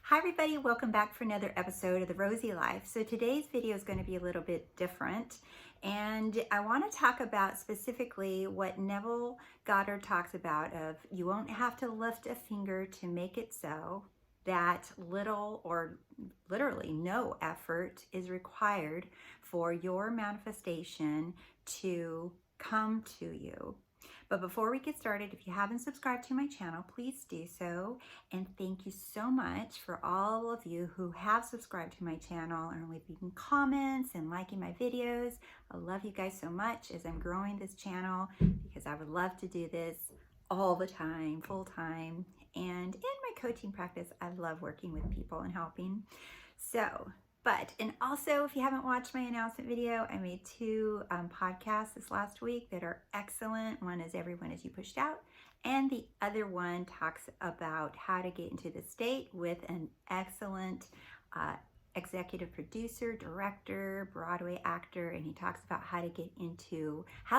Hi everybody, welcome back for another episode of The Rosey Life. So today's video is going to be a little bit different, and I want to talk about specifically what Neville Goddard talks about of you won't have to lift a finger to make it so, that little or literally no effort is required for your manifestation to come to you. But before we get started, if you haven't subscribed to my channel, please do so. And thank you so much for all of you who have subscribed to my channel and are leaving comments and liking my videos. I love you guys so much as I'm growing this channel because I would love to do this all the time, full time. And in my coaching practice, I love working with people and helping. And also, if you haven't watched my announcement video, I made two podcasts this last week that are excellent. One is Everyone Is You Pushed Out, and the other one talks about how to get into the state with an excellent executive producer, director, Broadway actor, and he talks about how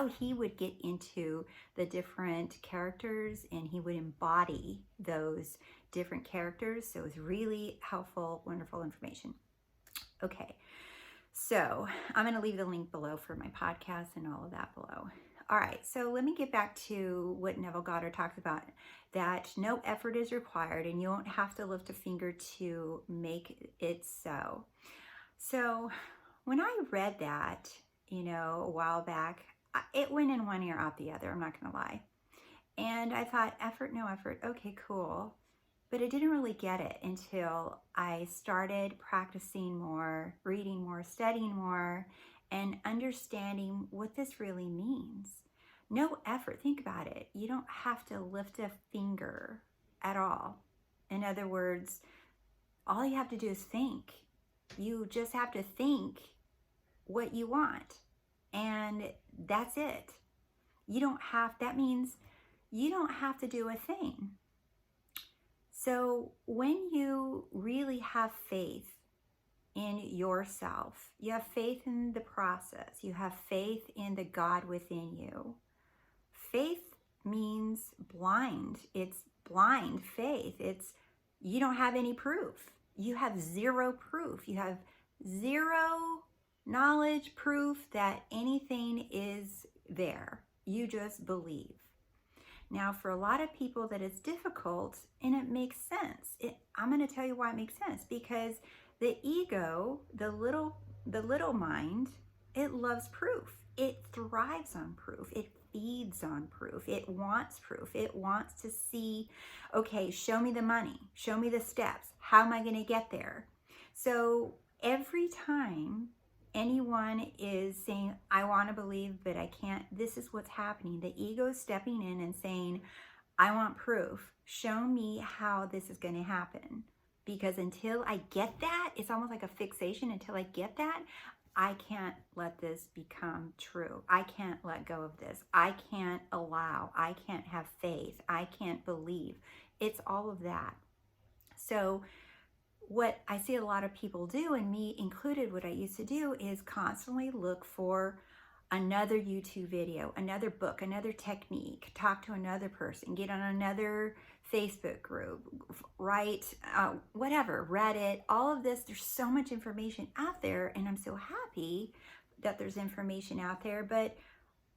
he would get into the different characters and he would embody those different characters. So it was really helpful, wonderful information. Okay, so I'm going to leave the link below for my podcast and all of that below. All right, so let me get back to what Neville Goddard talks about, that no effort is required and you won't have to lift a finger to make it so. So when I read that, a while back, it went in one ear out the other, I'm not going to lie. And I thought, effort, no effort, okay, cool. But I didn't really get it until I started practicing more, reading more, studying more, and understanding what this really means. No effort, think about it. You don't have to lift a finger at all. In other words, all you have to do is think. You just have to think what you want, and that's it. That means you don't have to do a thing. So when you really have faith in yourself, you have faith in the process, you have faith in the God within you. Faith means blind. It's blind faith. You don't have any proof. You have zero proof. You have zero knowledge, proof that anything is there. You just believe. Now, for a lot of people that is difficult, and it makes sense. I'm going to tell you why it makes sense. Because the ego, the little mind, it loves proof. It thrives on proof. It feeds on proof. It wants proof. It wants to see, okay, show me the money. Show me the steps. How am I going to get there? So every time anyone is saying, I want to believe, but I can't, this is what's happening. The ego is stepping in and saying, I want proof. Show me how this is going to happen. Because until I get that, it's almost like a fixation. Until I get that, I can't let this become true. I can't let go of this. I can't allow. I can't have faith. I can't believe. It's all of that. So what I see a lot of people do, and me included, what I used to do is constantly look for another YouTube video, another book, another technique, talk to another person, get on another Facebook group, write, whatever, Reddit, all of this. There's so much information out there, and I'm so happy that there's information out there, but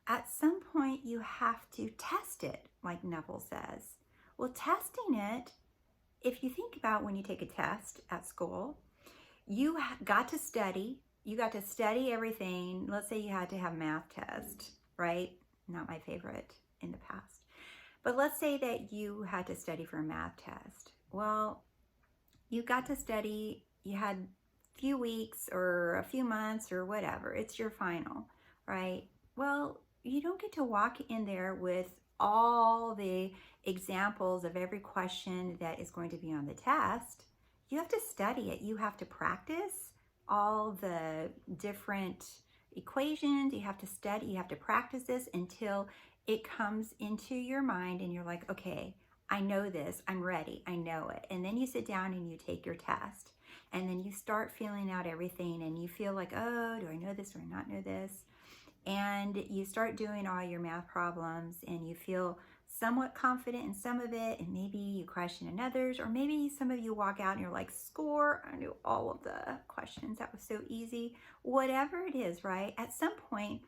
at some point you have to test it, like Neville says. Well, testing it, if you think about when you take a test at school, you got to study. You got to study everything. Let's say you had to have a math test, right? Not my favorite in the past. But let's say that you had to study for a math test. Well, you got to study. You had a few weeks or a few months or whatever. It's your final, right? Well, you don't get to walk in there with all the examples of every question that is going to be on the test. You have to study it. You have to practice all the different equations. You have to study, you have to practice this until it comes into your mind and you're like, okay, I know this, I'm ready, I know it. And then you sit down and you take your test. And then you start feeling out everything and you feel like, oh, do I know this, do I not know this? And you start doing all your math problems and you feel somewhat confident in some of it, and maybe you question in others, or maybe some of you walk out and you're like, score, I knew all of the questions. That was so easy. Whatever it is, right? At some point,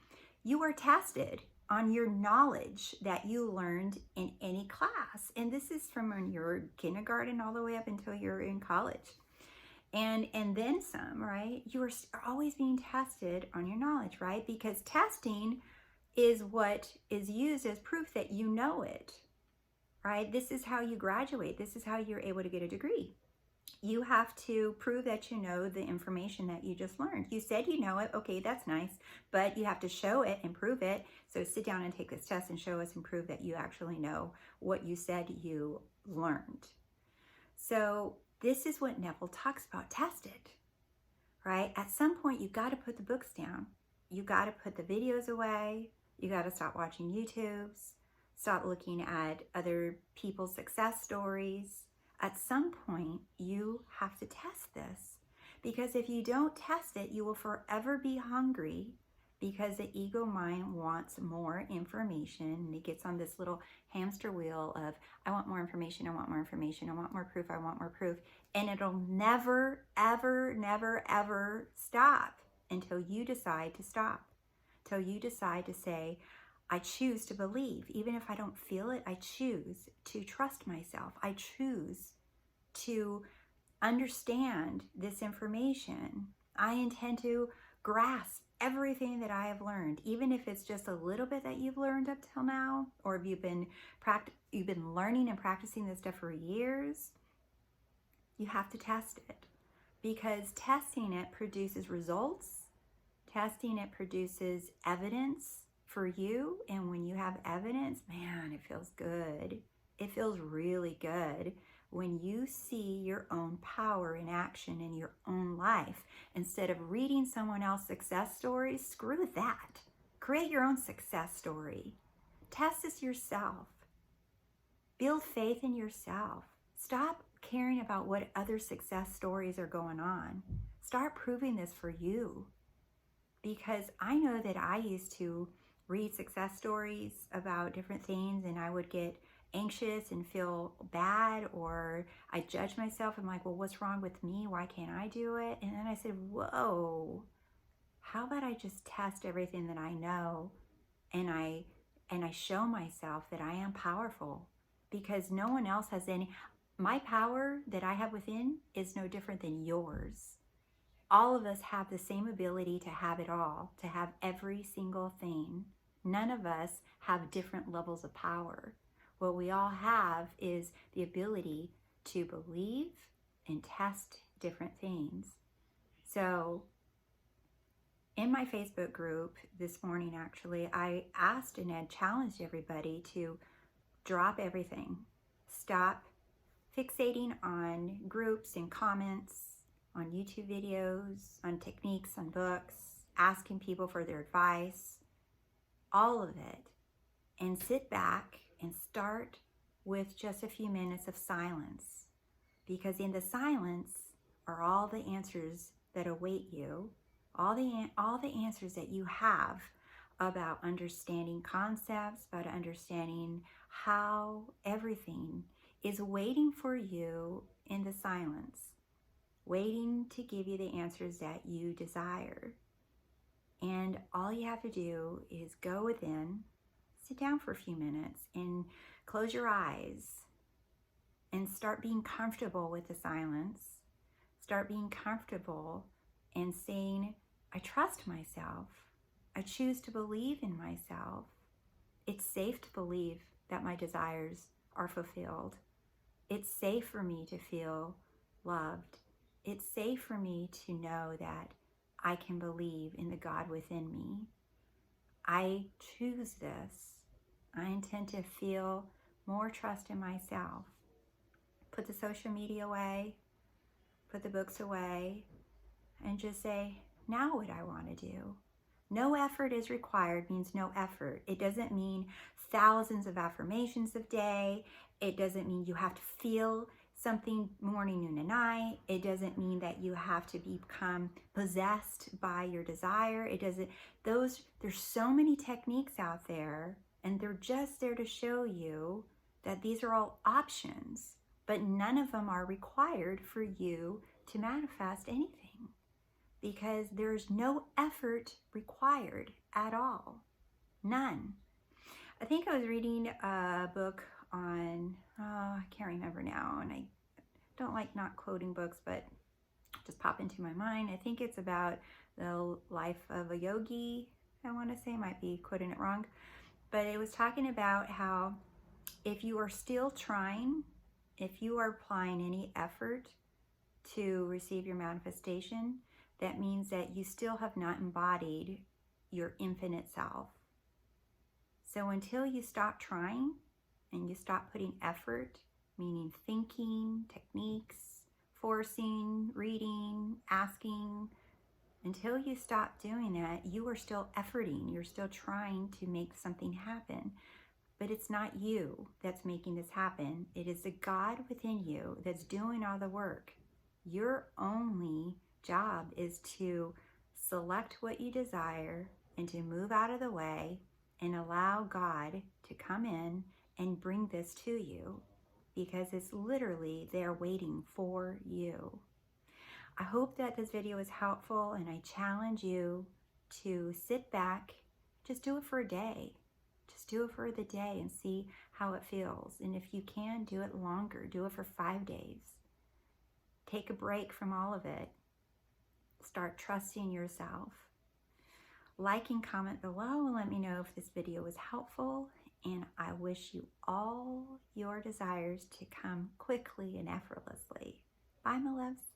you are tested on your knowledge that you learned in any class. And this is from when you're kindergarten all the way up until you're in college. And then some, right? You are always being tested on your knowledge, right? Because testing is what is used as proof that you know it, right? This is how you graduate. This is how you're able to get a degree. You have to prove that you know the information that you just learned. You said you know it. Okay, that's nice, but you have to show it and prove it. So sit down and take this test and show us and prove that you actually know what you said you learned. So this is what Neville talks about, tested, right? At some point, you got to put the books down. You got to put the videos away. You got to stop watching YouTubes. Stop looking at other people's success stories. At some point, you have to test this, because if you don't test it, you will forever be hungry, because the ego mind wants more information, and it gets on this little hamster wheel of, I want more information, I want more information, I want more proof, I want more proof, and it'll never, ever, never, ever stop until you decide to stop, till you decide to say, I choose to believe. Even if I don't feel it, I choose to trust myself. I choose to understand this information. I intend to grasp everything that I have learned, even if it's just a little bit that you've learned up till now, or if you've been learning and practicing this stuff for years. You have to test it, because testing it produces results. Testing it produces evidence for you, and when you have evidence, man, it feels good. It feels really good when you see your own power in action in your own life. Instead of reading someone else's success stories, screw that. Create your own success story. Test this yourself. Build faith in yourself. Stop caring about what other success stories are going on. Start proving this for you. Because I know that I used to read success stories about different things, and I would get anxious and feel bad, or I judge myself. I'm like, well, what's wrong with me? Why can't I do it? And then I said, whoa, how about I just test everything that I know, and I show myself that I am powerful, because no one else has any. My power that I have within is no different than yours. All of us have the same ability to have it all, to have every single thing. None of us have different levels of power. What we all have is the ability to believe and test different things. So in my Facebook group this morning, actually, I asked and had challenged everybody to drop everything. Stop fixating on groups and comments, on YouTube videos, on techniques, on books, asking people for their advice, all of it, and sit back and start with just a few minutes of silence. Because in the silence are all the answers that await you, all the answers that you have about understanding concepts, about understanding how everything is waiting for you in the silence, waiting to give you the answers that you desire. And all you have to do is go within, sit down for a few minutes, and close your eyes, and start being comfortable with the silence. Start being comfortable and saying, I trust myself. I choose to believe in myself. It's safe to believe that my desires are fulfilled. It's safe for me to feel loved. It's safe for me to know that I can believe in the God within me. I choose this. I intend to feel more trust in myself. Put the social media away, put the books away, and just say, now what I want to do. No effort is required means no effort. It doesn't mean thousands of affirmations a day. It doesn't mean you have to feel something morning, noon, and night. It doesn't mean that you have to become possessed by your desire. There's so many techniques out there And they're just there to show you that these are all options, but none of them are required for you to manifest anything, because there's no effort required at all. None. I think I was reading a book on, I can't remember now, and I don't like not quoting books, but just pop into my mind. I think it's about the life of a yogi, I want to say, might be quoting it wrong, but it was talking about how if you are still trying, if you are applying any effort to receive your manifestation, that means that you still have not embodied your infinite self. So until you stop trying and you stop putting effort, meaning thinking, techniques, forcing, reading, asking, until you stop doing that, you are still efforting. You're still trying to make something happen. But it's not you that's making this happen. It is the God within you that's doing all the work. Your only job is to select what you desire and to move out of the way and allow God to come in and bring this to you, because it's literally there waiting for you. I hope that this video is helpful, and I challenge you to sit back, just do it for a day. Just do it for the day and see how it feels. And if you can, do it longer. Do it for 5 days. Take a break from all of it. Start trusting yourself. Like and comment below and let me know if this video was helpful. And I wish you all your desires to come quickly and effortlessly. Bye, my loves.